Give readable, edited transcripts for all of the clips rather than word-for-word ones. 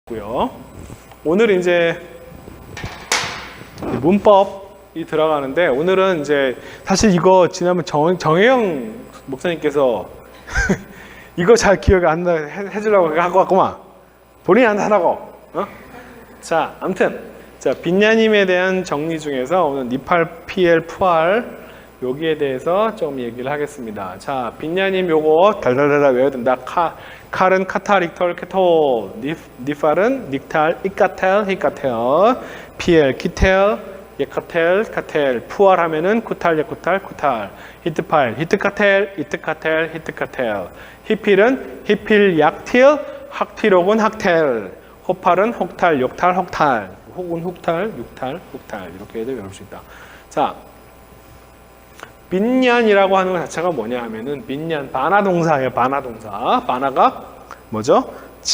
고요. 오늘 이제 문법이 들어가는데 오늘은 이제 사실 이거 지난번 정혜영 목사님께서 이거 잘 기억 안 나 해주려고 하고 왔구만. 본인이 안 하라고. 자, 아무튼 자 빈야님에 대한 정리 중에서 오늘 니팔, 피엘, 푸알 여기에 대해서 좀 얘기를 하겠습니다. 자, 빈야님 요거 달달달달 외워야 된다. 칼은 카타, 릭털, 케토, 니팔은 닉탈, 이카텔, 히카텔, 피엘, 키텔, 예카텔, 카텔, 푸알 하면은 쿠탈, 예쿠탈, 쿠탈, 히트팔, 히트카텔, 이트카텔, 히트카텔, 히필은 히필, 약틸, 학틸 혹은 학텔, 호팔은 혹탈, 욕탈, 혹탈, 혹은 훅탈, 육탈, 훅탈 이렇게 해도 외울 수 있다. 자, 빈얀이라고 하는 것 자체가 뭐냐 하면은 빈얀 바나 동사예요. 바나 동사. 바나가 뭐죠?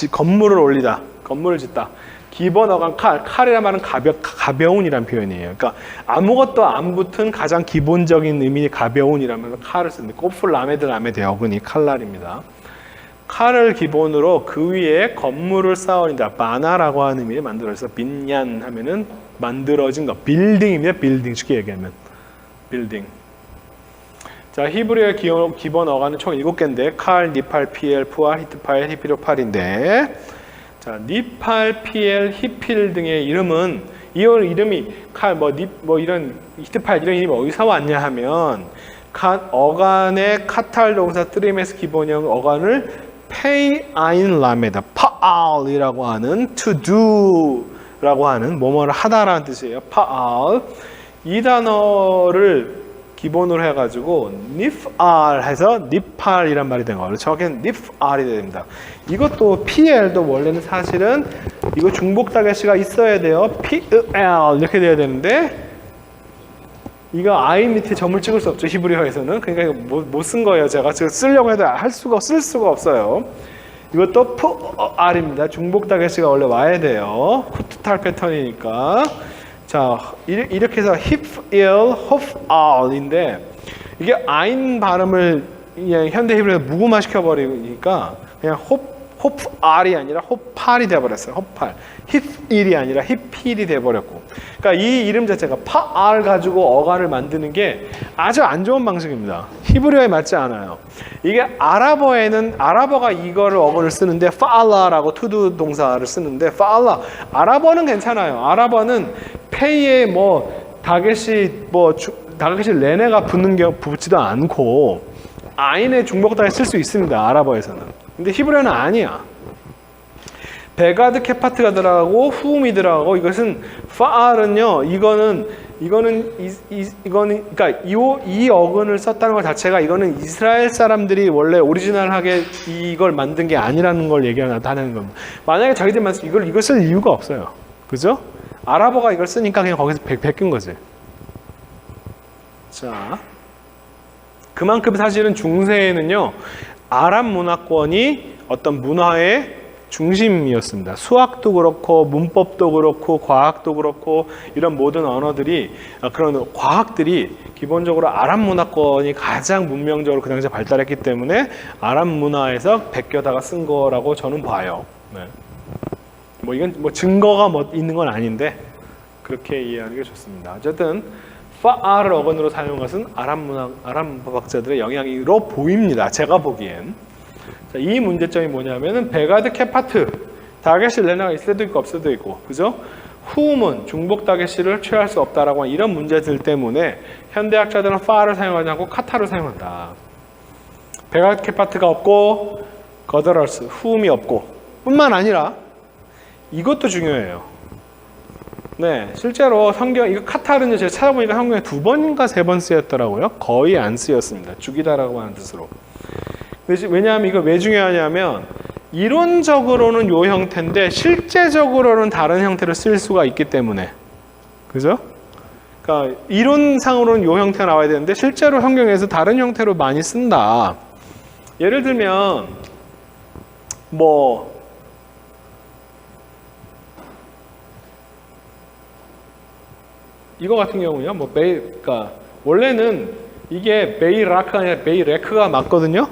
건물을 올리다. 건물을 짓다. 기본 어간 칼이란 말은 가벼운이란 표현이에요. 그러니까 아무것도 안 붙은 가장 기본적인 의미 가벼운이라면 칼을 쓰는데 꼬풀 라메드 라메드 어근이 칼날입니다. 칼을 기본으로 그 위에 건물을 쌓아올린다. 바나라고 하는 의미를 만들어서 빈얀 하면은 만들어진 거. 빌딩입니다. 빌딩 쉽게 얘기하면 빌딩. 자, 히브리어의 기본 어간은 총 7개인데 칼, 니팔, 피엘, 푸알, 히트파엘, 히피로팔인데 자, 니팔, 피엘, 히필 등의 이름은 이름이 칼, 이런 히트파엘 이런 이름이 어디서 왔냐 하면 어간의 카탈 동사 뜨림에서 기본형 어간을 페이 아인 라메다 파알이라고 하는 to do라고 하는 뭐뭐를 하다라는 뜻이에요. 파알 이 단어를 기본으로 해가지고 니프알 해서 니팔이란 말이 된 거예요. 저긴 니프알이 됩니다. 이것도 PL도 원래는 사실은 이거 중복 타겟시가 있어야 돼요. PL 이렇게 돼야 되는데 이거 I 밑에 점을 찍을 수 없죠. 히브리어에서는. 그러니까 이거 못 쓴 거예요. 제가 지금 쓰려고 해도 쓸 수가 없어요. 이것도 PR입니다. 중복 타겟시가 원래 와야 돼요. 쿠트탈 패턴이니까. 자, 이렇게 해서 hip-il, hof-al인데 이게 아인 발음을 그냥 현대 히브리어에서 무구마 시켜버리니까 그냥 호프알이 아니라 호팔이 돼버렸어요. 호팔. 힙일이 아니라 힙필이 돼버렸고. 그러니까 이 이름 자체가 파알 가지고 어간을 만드는 게 아주 안 좋은 방식입니다. 히브리어에 맞지 않아요. 이게 아랍어가 이거를 어간을 쓰는데 파알라라고 투두 동사를 쓰는데 파알라. 아랍어는 괜찮아요. 아랍어는 페이에 다겟이 레네가 붙지도 않고 아인의 중복다에 쓸 수 있습니다. 아랍어에서는. 근데 히브리어는 아니야. 베가드 케파트가 들어가고 후움이 들어가고 이것은 파알은요. 이거는 그러니까 이 어근을 썼다는 것 자체가 이거는 이스라엘 사람들이 원래 오리지널하게 이걸 만든 게 아니라는 걸 얘기하는 겁니다. 만약에 자기들만 이걸 쓸 이유가 없어요. 그죠? 아랍어가 이걸 쓰니까 그냥 거기서 베낀 거지. 자, 그만큼 사실은 중세에는요. 아랍 문화권이 어떤 문화의 중심이었습니다. 수학도 그렇고 문법도 그렇고 과학도 그렇고 이런 모든 언어들이 그런 과학들이 기본적으로 아랍 문화권이 가장 문명적으로 그 당시에 발달했기 때문에 아랍 문화에서 베껴다가 쓴 거라고 저는 봐요. 네. 이건 증거가 있는 건 아닌데 그렇게 이해하는 게 좋습니다. 어쨌든 파알을 어건으로 사용한 것은 아랍 문학자들의 영향으로 보입니다. 제가 보기엔. 자, 이 문제점이 뭐냐면은 베가드 케파트 다겟시 레나가 있을 때도 있고 없을 때도 있고, 그죠? 후음은 중복 다겟시를 취할 수 없다라고 하는 이런 문제들 때문에 현대학자들은 파알을 사용하지 않고 카타를 사용한다. 베가드 케파트가 없고 거더럴스 후음이 없고 뿐만 아니라 이것도 중요해요. 네, 실제로 성경 이거 카탈은요 제가 찾아보니까 성경에 2번인가 3번 쓰였더라고요. 거의 안 쓰였습니다. 죽이다라고 하는 뜻으로. 왜냐하면 이거 왜 중요하냐면 이론적으로는 요 형태인데 실제적으로는 다른 형태를 쓸 수가 있기 때문에, 그죠? 그러니까 이론상으로는 요 형태가 나와야 되는데 실제로 성경에서 다른 형태로 많이 쓴다. 예를 들면 이거 같은 경우는요, 그러니까 원래는 이게 베이라크가 아니라 베이레크가 맞거든요.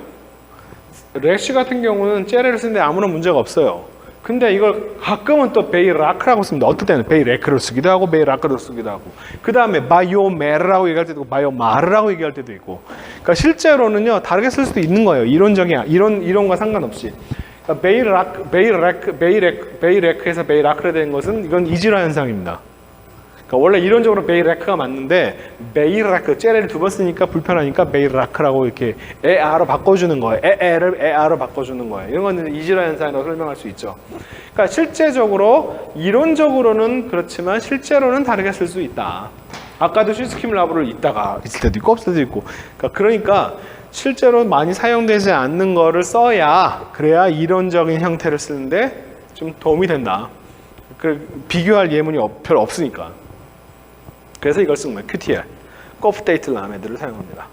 렉시 같은 경우는 째레를 쓰는데 아무런 문제가 없어요. 근데 이걸 가끔은 또 베이라크라고 씁니다. 어떨 때는 베이레크로 쓰기도 하고 베이라크로 쓰기도 하고. 그 다음에 바이오메르라고 얘기할 때도 있고 바이오마르라고 얘기할 때도 있고. 그러니까 실제로는요 다르게 쓸 수도 있는 거예요. 이론과 상관없이. 그러니까 베이레크에서 베이라크로 된 것은 이건 이질화 현상입니다. 그러니까 원래 이론적으로 베이레크가 맞는데 베이라크 째레를 두 번 쓰니까 불편하니까 베이라크라고 이렇게 에아로 바꿔주는 거예요. 에를 에아로 바꿔주는 거예요. 이런 거는 이질화 현상이라고 설명할 수 있죠. 그러니까 실제적으로 이론적으로는 그렇지만 실제로는 다르게 쓸 수 있다. 아까도 시스킴라브를 있다가 있을 때도 있고 없을 때도 있고. 그러니까 실제로 많이 사용되지 않는 거를 써야 그래야 이론적인 형태를 쓰는데 좀 도움이 된다. 비교할 예문이 별로 없으니까. 그래서 이걸 쓴 거예요. QTL, 코프데이트 라메드를 사용합니다.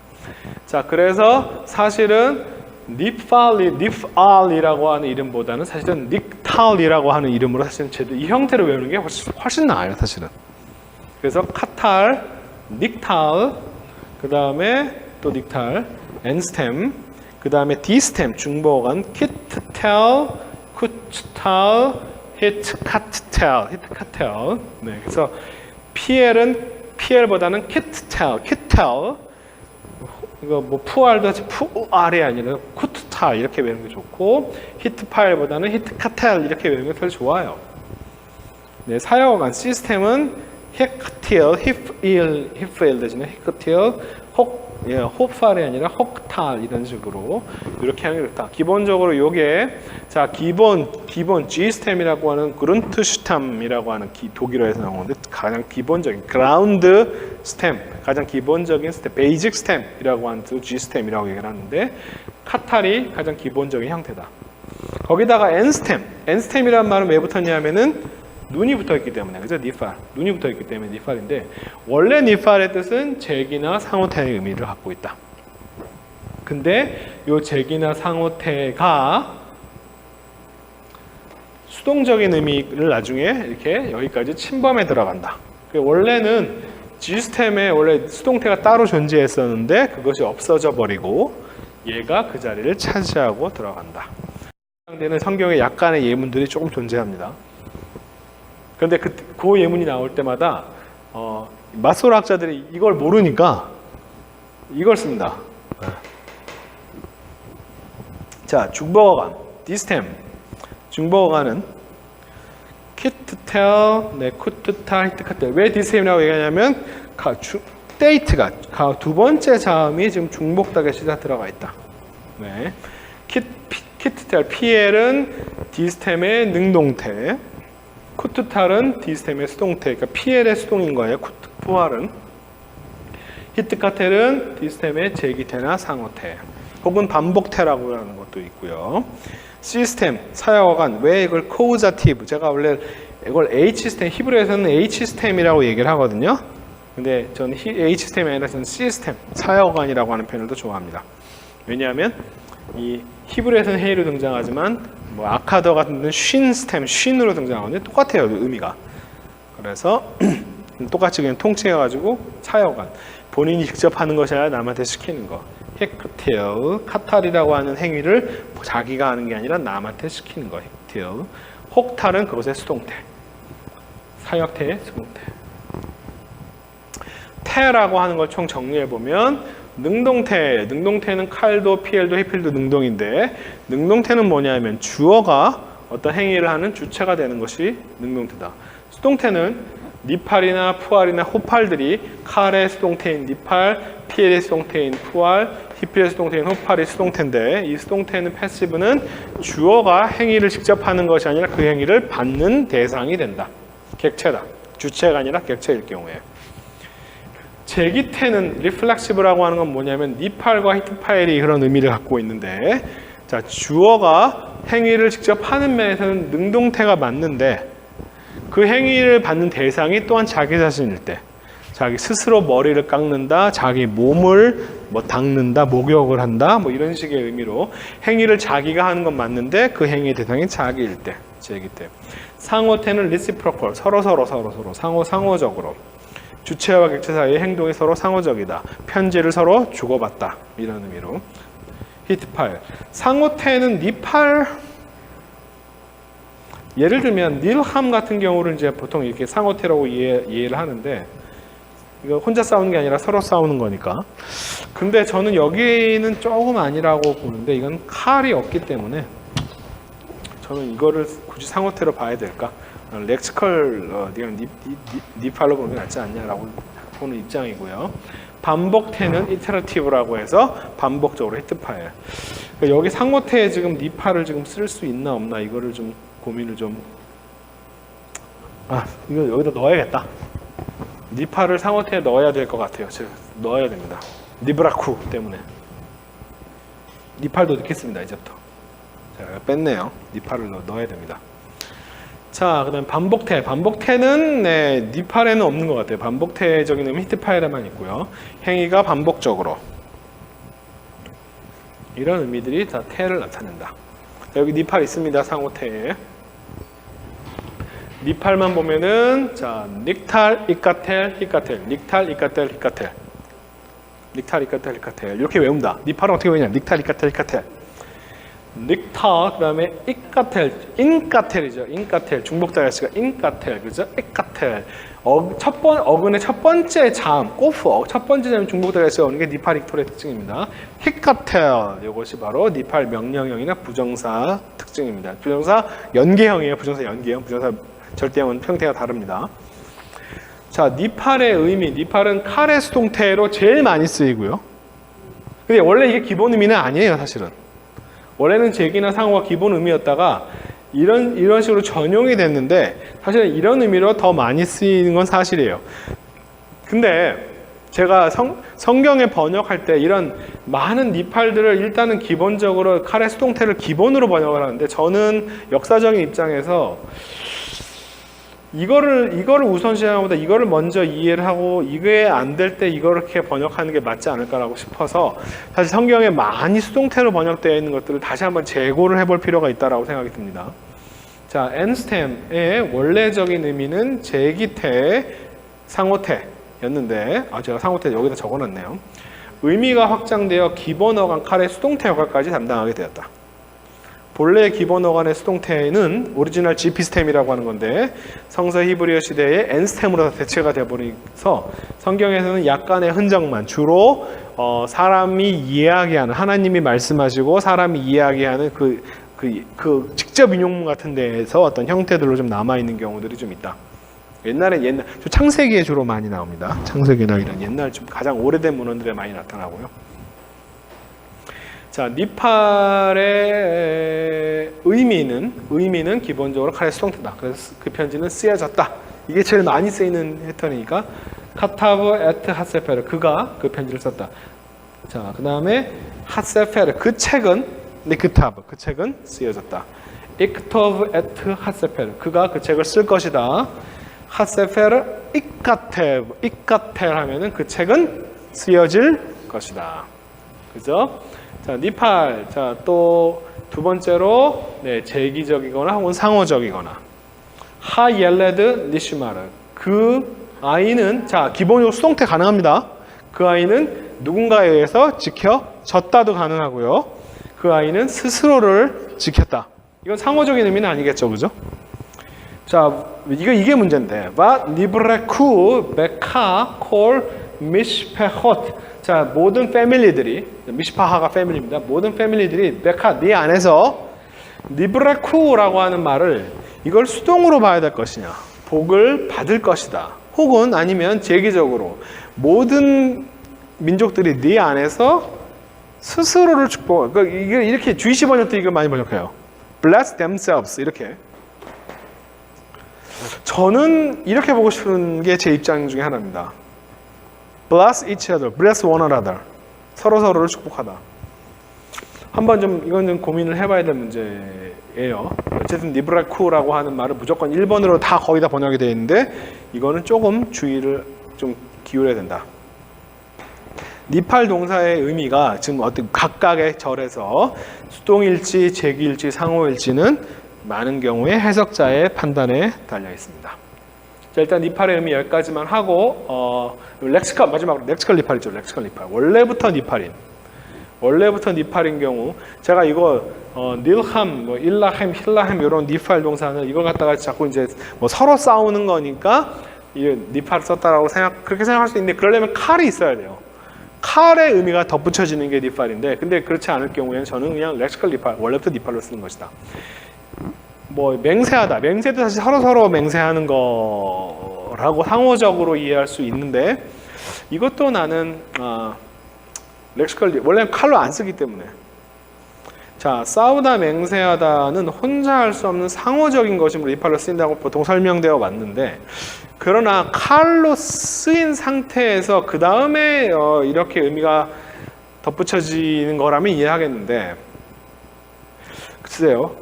자, 그래서 사실은 닙알이라고 하는 이름보다는 사실은 닉탈이라고 하는 이름으로 사실은 이 형태로 외우는 게 훨씬 나아요, 사실은. 그래서 카탈, 닉탈, 그 다음에 또 닉탈, N스템, 그 다음에 D스템, 중보어간, 키트텔, 쿠트탈, 히트카트텔. 네, 그래서 PL보다는 키트텔. 이거 뭐 푸알도 같이 푸알이 아니라 쿠트탈 이렇게 외우는 게 좋고, 히트파일보다는 히트카텔 이렇게 외우는 게 더 좋아요. 네, 사용어간 시스템은 히크틸, 히프일 대신에 히크틸, 호팔이 아니라 혹탈 이런 식으로 이렇게 하는 게 좋다. 기본적으로 요게 자 기본 G스템이라고 하는 그룬트슈탐이라고 하는 독일어에서 나오는데 가장 기본적인 그라운드 스템, 가장 기본적인 스템, 베이직 스템이라고 하는 G스템이라고 얘기를 하는데 카탈이 가장 기본적인 형태다. 거기다가 N스템이라는 말은 왜 붙었냐면은 눈이 붙어있기 때문에, 그죠? 니팔. 눈이 붙어있기 때문에 니팔인데, 원래 니팔의 뜻은 제기나 상호태의 의미를 갖고 있다. 근데 요 제기나 상호태가 수동적인 의미를 나중에 이렇게 여기까지 침범해 들어간다. 원래는 G스템에 원래 수동태가 따로 존재했었는데 그것이 없어져 버리고 얘가 그 자리를 차지하고 들어간다. 해당되는 성경에 약간의 예문들이 조금 존재합니다. 그런데 그 예문이 나올 때마다 마소라 학자들이 이걸 모르니까 이걸 씁니다. 자, 중보어간, 디스템. 중보어간은 키트텔, 쿠트탈, 히트카텔. 왜 디스템이라고 얘기하냐면 데이트가 두 번째 자음이 지금 중복다겟이 들어가 있다. 네. 키트텔, PL은 디스템의 능동태. 쿠트탈은 디스템의 수동태, 그러니까 PL의 수동인 거예요. 푸알은. 히트카텔은 디스템의 제기태나 상호태, 혹은 반복태라고 하는 것도 있고요. 시스템, 사역어간, 왜 이걸 코우자티브, 제가 원래 이걸 H스템, 히브리어에서는 H스템이라고 얘기를 하거든요. 근데 저는 H스템이 아니라 저는 C스템, 사역어간이라고 하는 표현을 더 좋아합니다. 왜냐하면 이 히브리어에서는 헤이로 등장하지만 뭐 아카더 같은 데는 쉰스템, 쉰으로 등장하거든요. 똑같아요, 의미가. 그래서 똑같이 그냥 통칭해가지고 사역관, 본인이 직접 하는 것이 아니라 남한테 시키는 거. 헤크테어, 카탈이라고 하는 행위를 자기가 하는 게 아니라 남한테 시키는 거. 헤크테어. 혹탈은 그것의 수동태, 사역태의 수동태. 태라고 하는 걸 총 정리해 보면 능동태는 칼도, PL도, 히필도 능동인데, 능동태는 뭐냐면 주어가 어떤 행위를 하는 주체가 되는 것이 능동태다. 수동태는 니팔이나 푸알이나 호팔들이 칼의 수동태인 니팔, PL의 수동태인 푸알, 히필의 수동태인 호팔이 수동태인데, 이 수동태는 패시브는 주어가 행위를 직접 하는 것이 아니라 그 행위를 받는 대상이 된다. 객체다. 주체가 아니라 객체일 경우에. 제기태는 리플렉시브라고 하는 건 뭐냐면 니팔과 히트파일이 그런 의미를 갖고 있는데, 자, 주어가 행위를 직접 하는 면에서는 능동태가 맞는데 그 행위를 받는 대상이 또한 자기 자신일 때, 자기 스스로 머리를 깎는다, 자기 몸을 뭐 닦는다, 목욕을 한다, 뭐 이런 식의 의미로 행위를 자기가 하는 건 맞는데 그 행위의 대상이 자기일 때, 제기태. 상호태는 리시프로컬, 상호적으로. 주체와 객체 사이의 행동이 서로 상호적이다. 편지를 서로 주고받다. 이런 의미로. 히트파일. 상호태는 니팔. 예를 들면 닐함 같은 경우를 이제 보통 이렇게 상호태라고 이해를 하는데 이거 혼자 싸우는 게 아니라 서로 싸우는 거니까. 근데 저는 여기는 조금 아니라고 보는데 이건 칼이 없기 때문에 저는 이거를 굳이 상호태로 봐야 될까? 렉시컬 니팔로 보는 게 낫지 않냐라고 보는 입장이고요. 반복태는 이테러티브라고 해서 반복적으로 히트파일. 그러니까 여기 상호태에 지금 니팔을 지금 쓸 수 있나 없나 이거를 좀 고민을 좀. 이거 여기다 넣어야겠다. 니팔을 상호태에 넣어야 될 것 같아요. 제가 넣어야 됩니다. 니브라쿠 때문에. 니팔도 넣겠습니다. 이제부터. 제가 뺐네요. 니팔을 넣어야 됩니다. 자, 그다음 반복태. 반복태는 니팔에는 없는 것 같아요. 반복태적인 의미 히트파일에만 있고요. 행위가 반복적으로. 이런 의미들이 다 태를 나타낸다. 자, 여기 니팔 있습니다. 상호태에. 니팔만 보면은 자, 닉탈, 이카텔, 히카텔, 닉탈, 이카텔, 히카텔, 닉탈, 이카텔, 히카텔 이렇게 외운다. 니팔은 어떻게 외우냐? 닉탈, 이카텔, 히카텔. 닉타 그다음에 이카텔, 인카텔이죠. 인카텔 중복자가시가 인카텔 그죠? 이카텔 어근의 첫 번째 자음 꼬프 첫 번째 자음 중복자가시가 오는 게 니팔 익톨의 특징입니다. 히카텔 이것이 바로 니팔 명령형이나 부정사 특징입니다. 부정사 연계형이에요. 부정사 연계형, 부정사 절대형은 형태가 다릅니다. 자, 니팔의 의미, 니팔은 칼의 수동태로 제일 많이 쓰이고요. 근데 원래 이게 기본 의미는 아니에요, 사실은. 원래는 제기나 상호가 기본 의미였다가 이런 식으로 전용이 됐는데 사실은 이런 의미로 더 많이 쓰이는 건 사실이에요. 근데 제가 성경에 번역할 때 이런 많은 니팔들을 일단은 기본적으로 칼의 수동태를 기본으로 번역을 하는데 저는 역사적인 입장에서 이거를 우선시하기보다 이거를 먼저 이해를 하고 이게 안 될 때 이렇게 번역하는 게 맞지 않을까라고 싶어서 사실 성경에 많이 수동태로 번역되어 있는 것들을 다시 한번 재고를 해볼 필요가 있다라고 생각이 듭니다. 자, 엔스템의 원래적인 의미는 제기태, 상호태였는데 제가 상호태 여기다 적어놨네요. 의미가 확장되어 기본 어간 칼의 수동태 역할까지 담당하게 되었다. 본래 기본 어간의 수동태는 오리지널 GP스템이라고 하는 건데 성서 히브리어 시대에 N스템으로 대체가 되어버려서 성경에서는 약간의 흔적만 주로 사람이 이야기하는 하나님이 말씀하시고 사람이 이야기하는 그 직접 인용문 같은 데에서 어떤 형태들로 좀 남아있는 경우들이 좀 있다. 옛날 창세기에 주로 많이 나옵니다. 창세기나 이런 옛날 좀 가장 오래된 문헌들에 많이 나타나고요. 자, 니팔의 의미는 기본적으로 칼의 수동태다. 그래서 그 편지는 쓰여졌다. 이게 제일 많이 쓰이는 패턴이니까 카타브 에트 핫세페르 그가 그 편지를 썼다. 자, 그 다음에 핫세페르 그 책은 니크타브 그 책은 쓰여졌다. 이크토브 에트 핫세페르 그가 그 책을 쓸 것이다. 핫세페르 이카테브 이카텔 하면은 그 책은 쓰여질 것이다. 그죠? 자, 니팔. 자, 또 두 번째로 제기적이거나 혹은 상호적이거나 하옐레드 니슈마르 그 아이는 자, 기본적으로 수동태 가능합니다. 그 아이는 누군가에 의해서 지켜졌다도 가능하고요. 그 아이는 스스로를 지켰다. 이건 상호적인 의미는 아니겠죠, 그죠? 자, 이게 문제인데. 바 니브레쿠 베카 콜 미시페헛. 자, 모든 패밀리들이 미시파하가 패밀리입니다. 모든 패밀리들이 베카 네 안에서 니브레쿠라고 하는 말을 이걸 수동으로 봐야 될 것이냐, 복을 받을 것이다. 혹은 아니면 제기적으로 모든 민족들이 네 안에서 스스로를 축복. 그러니까 이게 이렇게 주이시 번역도 이걸 많이 번역해요. Bless themselves 이렇게. 저는 이렇게 보고 싶은 게 제 입장 중에 하나입니다. Bless each other, bless one another. 서로를 축복하다. 한번 이건 좀 고민을 해봐야 될 문제예요. 어쨌든 니브라쿠라고 하는 말은 무조건 1번으로 다 거의 다 번역이 되어 있는데 이거는 조금 주의를 좀 기울여야 된다. 니팔 동사의 의미가 지금 어떤 각각의 절에서 수동일지, 제기일지, 상호일지는 많은 경우에 해석자의 판단에 달려 있습니다. 자, 일단 니팔의 의미 여기까지만 하고 마지막으로 렉시컬 니팔이죠. 렉시컬 니팔. 원래부터 니팔인 원래부터 니팔인 경우 제가 이거 닐함, 뭐 일라햄, 힐라햄 이런 니팔 동사는 이걸 갖다가 자꾸 이제 뭐 서로 싸우는 거니까 이 니팔을 썼다라고 그렇게 생각할 수 있는데 그러려면 칼이 있어야 돼요. 칼의 의미가 덧붙여지는 게 니팔인데 근데 그렇지 않을 경우에는 저는 그냥 렉시컬 니팔, 원래부터 니팔로 쓰는 것이다. 뭐 맹세하다, 맹세도 사실 서로 맹세하는 거라고 상호적으로 이해할 수 있는데 이것도 나는 렉시컬 원래는 칼로 안 쓰기 때문에 자 싸우다 맹세하다는 혼자 할 수 없는 상호적인 것이므로 니팔로 쓰인다고 보통 설명되어 왔는데 그러나 칼로 쓰인 상태에서 그 다음에 이렇게 의미가 덧붙여지는 거라면 이해하겠는데 글쎄요.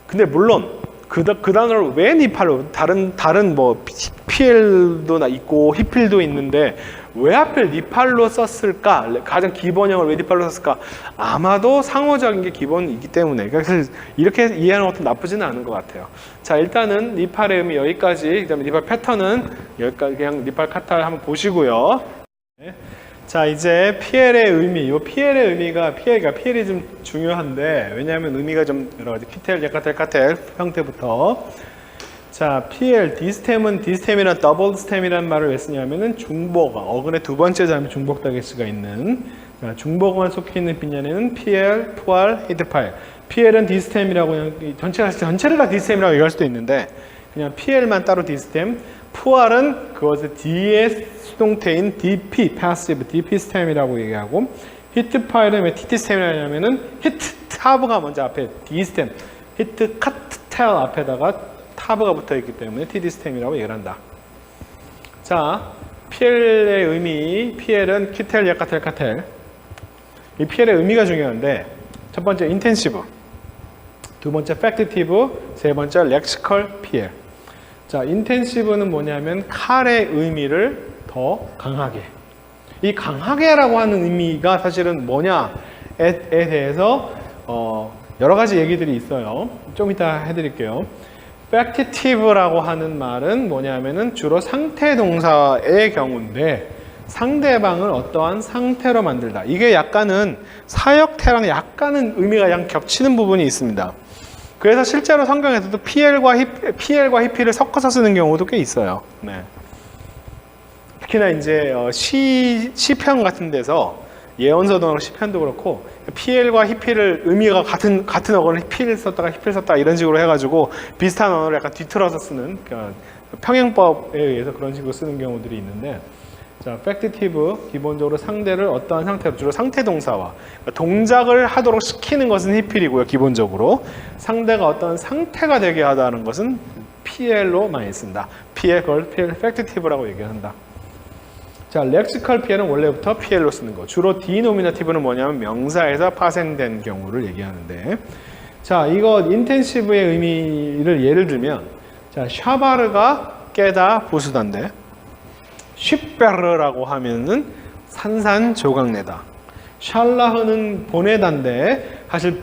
근데 물론 그 단어를 왜 니팔로 다른 뭐 PL도 있고 히필도 있는데 왜 하필 니팔로 썼을까? 가장 기본형을 왜 니팔로 썼을까? 아마도 상호적인 게 기본이기 때문에 그래서 이렇게 이해하는 것도 나쁘지는 않은 것 같아요. 자 일단은 니팔의 의미 여기까지 그다음에 니팔 패턴은 여기까지 그냥 니팔 카타를 한번 보시고요. 네. 자 이제 PL의 의미, 이 PL의 의미가 PL이 좀 중요한데 왜냐하면 의미가 좀 여러 가지 키텔, 예카텔, 카텔 형태부터 자 PL 디스템은 디스템이란 더블 스템이라는 말을 왜 쓰냐면은 중복어 어근의 두 번째 자음이 중복 다게스가 있는 자, 중복어가 속해 있는 빈년에는 PL, 푸알, 히트파일 PL은 디스템이라고 그냥 전체를 다 디스템이라고 얘기할 수도 있는데 그냥 PL만 따로 디스템 푸알은 그것의 뒤에 수동태인 DP, passive, DP 스템이라고 얘기하고 히트 파일은 왜 TT 스템이라고 하냐면은 히트 타브가 먼저 앞에 D 스템, 히트 카트 텔 앞에다가 타브가 붙어 있기 때문에 TD 스템이라고 얘기를 한다. 자, PL의 의미, PL은 키텔, 야카텔, 카텔. 이 PL의 의미가 중요한데 첫 번째 인텐시브, 두 번째 팩티티브, 세 번째 렉시컬 PL. 자, 인텐시브는 뭐냐면 칼의 의미를 더 강하게. 이 강하게라고 하는 의미가 사실은 뭐냐에 대해서 여러 가지 얘기들이 있어요. 좀 이따 해드릴게요. 팩티티브라고 하는 말은 뭐냐면은 주로 상태 동사의 경우인데 상대방을 어떠한 상태로 만들다. 이게 약간은 사역태랑 약간은 의미가 양 겹치는 부분이 있습니다. 그래서 실제로 성경에서도 PL과 히피를 섞어서 쓰는 경우도 꽤 있어요. 네. 특히나 이제 시편 같은 데서 예언서도 시편도 그렇고 PL과 히피를 의미가 같은 어근을 히피를 썼다가 히피를 썼다 이런 식으로 해가지고 비슷한 언어를 약간 뒤틀어서 쓰는 그러니까 평행법에 의해서 그런 식으로 쓰는 경우들이 있는데 자, 팩티티브 기본적으로 상대를 어떠한 상태로 주로 상태 동사와 그러니까 동작을 하도록 시키는 것은 히필이고요. 기본적으로 상대가 어떤 상태가 되게 하다는 것은 PL로 많이 쓴다. 그걸 PL 팩티티브라고 얘기한다. 자, 렉시컬 PL은 원래부터 PL로 쓰는 거. 주로 디노미너티브는 뭐냐면 명사에서 파생된 경우를 얘기하는데 자, 이거 인텐시브의 의미를 예를 들면 자, 샤바르가 깨다 부수다인데 쉽베르라고 하면은 산산조각내다. 샬라흐는 보내다인데 사실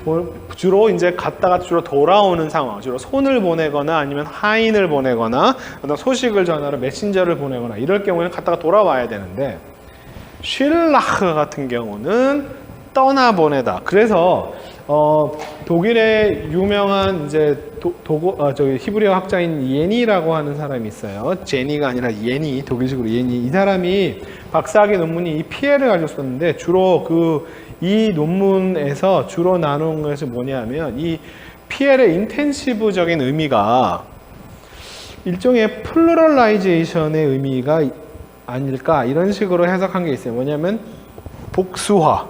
주로 이제 갔다가 주로 돌아오는 상황, 주로 손을 보내거나 아니면 하인을 보내거나 어떤 소식을 전하러 메신저를 보내거나 이럴 경우에는 갔다가 돌아와야 되는데 쉴라흐 같은 경우는 떠나보내다. 그래서 독일의 유명한 이제 히브리어 학자인 예니라고 하는 사람이 있어요. 제니가 아니라 예니, 독일식으로 예니. 이 사람이 박사학위 논문이 이 피해를 가지고 썼는데 주로 이 논문에서 주로 나눈 것이 뭐냐면 이 피해의 인텐시브적인 의미가 일종의 플루럴라이제이션의 의미가 아닐까 이런 식으로 해석한 게 있어요. 뭐냐면 복수화.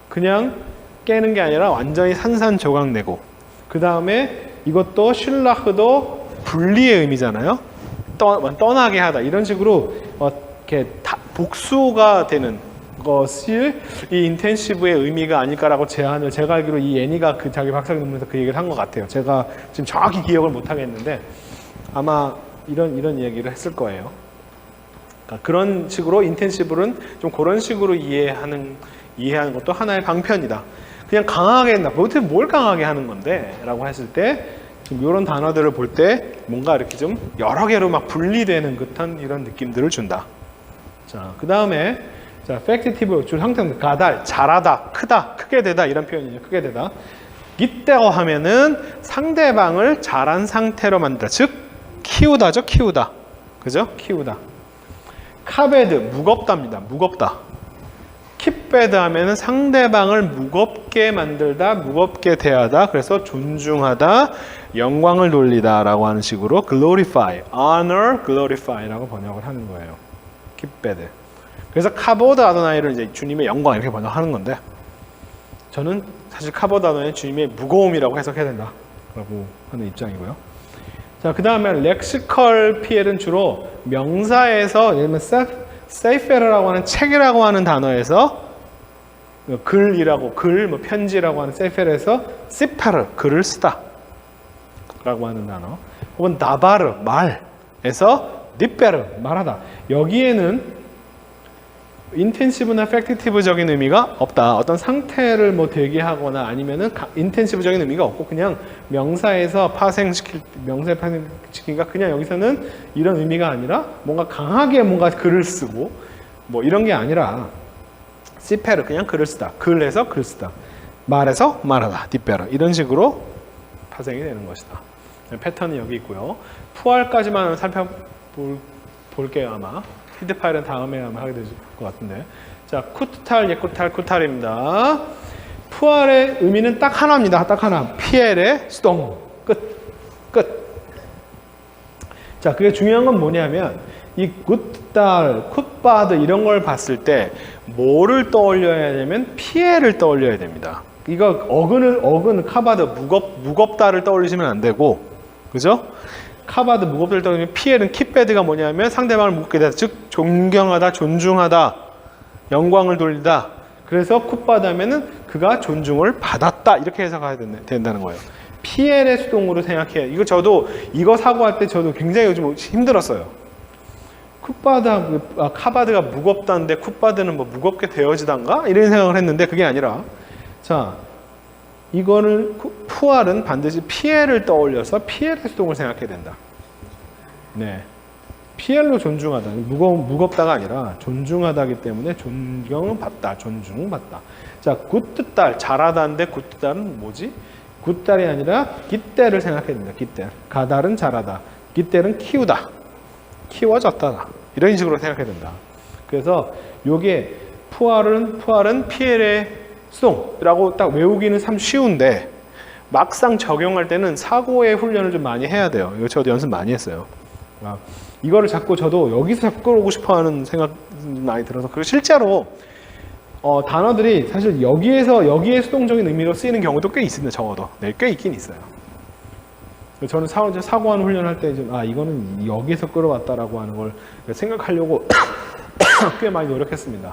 그냥 깨는 게 아니라 완전히 산산조각내고 그 다음에 이것도 슐라흐도 분리의 의미잖아요. 떠나게 하다 이런 식으로 이렇게 복수가 되는 것이 이 인텐시브의 의미가 아닐까라고 제안을 제가 알기로 이 애니가 자기 박사학위 논문에서 그 얘기를 한 것 같아요. 제가 지금 정확히 기억을 못 하겠는데 아마 이런 얘기를 했을 거예요. 그러니까 그런 식으로 인텐시브는 좀 그런 식으로 이해하는 것도 하나의 방편이다. 그냥 강하게 한다. 도대체 뭘 강하게 하는 건데? 라고 했을 때 이런 단어들을 볼 때 뭔가 이렇게 좀 여러 개로 막 분리되는 듯한 이런 느낌들을 준다. 자, 그 다음에 자, effective 줄 형태는 가달, 잘하다, 크다, 크게 되다 이런 표현이죠. 크게 되다. 깃대어 하면은 상대방을 잘한 상태로 만들다. 즉 키우다죠. 키우다. 그죠? 키우다. 카베드 무겁답니다. 무겁다. 킵배드 하면은 상대방을 무겁게 만들다, 무겁게 대하다. 그래서 존중하다, 영광을 돌리다 라고 하는 식으로 glorify, honor, glorify라고 번역을 하는 거예요. 킵배드. 그래서 카보드 아도나이를 이제 주님의 영광 이렇게 번역하는 건데 저는 사실 카보드 아도나이 주님의 무거움이라고 해석해야 된다라고 하는 입장이고요. 자, 그 다음에 렉시컬 PL은 주로 명사에서 예를 들면 세이페르라고 하는 책이라고 하는 단어에서 글이라고 글, 뭐 편지라고 하는 세이페르에서 시파르 글을 쓰다 라고 하는 단어 혹은 나바르 말에서 니페르 말하다 여기에는 인텐시브나 팩티티브적인 의미가 없다. 어떤 상태를 뭐 대기하거나 아니면은 인텐시브적인 의미가 없고 그냥 명사에서 명사에 파생시키니까 그냥 여기서는 이런 의미가 아니라 뭔가 강하게 뭔가 글을 쓰고 뭐 이런 게 아니라 시페르 그냥 글을 쓰다. 글에서 글 쓰다. 말에서 말하다. 디페르 이런 식으로 파생이 되는 것이다. 패턴은 여기 있고요. 푸알까지만 살펴볼게요 아마. 히드 파일은 다음에 아마 하게 될 것 같은데. 자, 쿠트탈, 예쿠탈, 쿠탈입니다. 푸알의 의미는 딱 하나입니다. 딱 하나. 피엘의 수동. 끝. 끝. 자, 그게 중요한 건 뭐냐면 이 굿달, 굿바드 이런 걸 봤을 때 뭐를 떠올려야 되냐면 피엘을 떠올려야 됩니다. 이거 어근 카바드 무겁다를 떠올리시면 안 되고, 그죠? 카바드 무겁다를 떠올리면 피엘은 킵배드가 뭐냐면 상대방을 무겁게 대하다, 즉 존경하다, 존중하다, 영광을 돌리다. 그래서 굿바드 하면은 그가 존중을 받았다 이렇게 해석해야 된다는 거예요. 피엘의 수동으로 생각해요. 이거 저도 이거 사고할 때 저도 굉장히 요즘 힘들었어요. 카바드가 무겁다는데 굿바드는 뭐 무겁게 되어지단가? 이런 생각을 했는데 그게 아니라 자 이거는 푸알은 반드시 피엘을 떠올려서 피엘의 수동을 생각해야 된다. 네, 피엘로 존중하다. 무겁다가 아니라 존중하다기 때문에 존경은 받다, 존중받다. 자, 굿딸 잘하다인데 굿딸은 뭐지? 굿딸이 아니라 깃대를 생각해야 된다. 깃대. 가달은 잘하다. 깃대는 키우다. 키워졌다. 이런 식으로 생각해야 된다. 그래서 요게 푸알은 피엘의 수동이라고 딱 외우기는 참 쉬운데 막상 적용할 때는 사고의 훈련을 좀 많이 해야 돼요. 이거 저도 연습 많이 했어요. 이거를 자꾸 저도 여기서 자꾸 끌어오고 싶어하는 생각 많이 들어서 그리고 실제로 단어들이 사실 여기에 수동적인 의미로 쓰이는 경우도 꽤 있습니다. 적어도 꽤 있긴 있어요. 저는 사고하는 훈련할 때 이거는 여기에서 끌어왔다라고 하는 걸 생각하려고 꽤 많이 노력했습니다.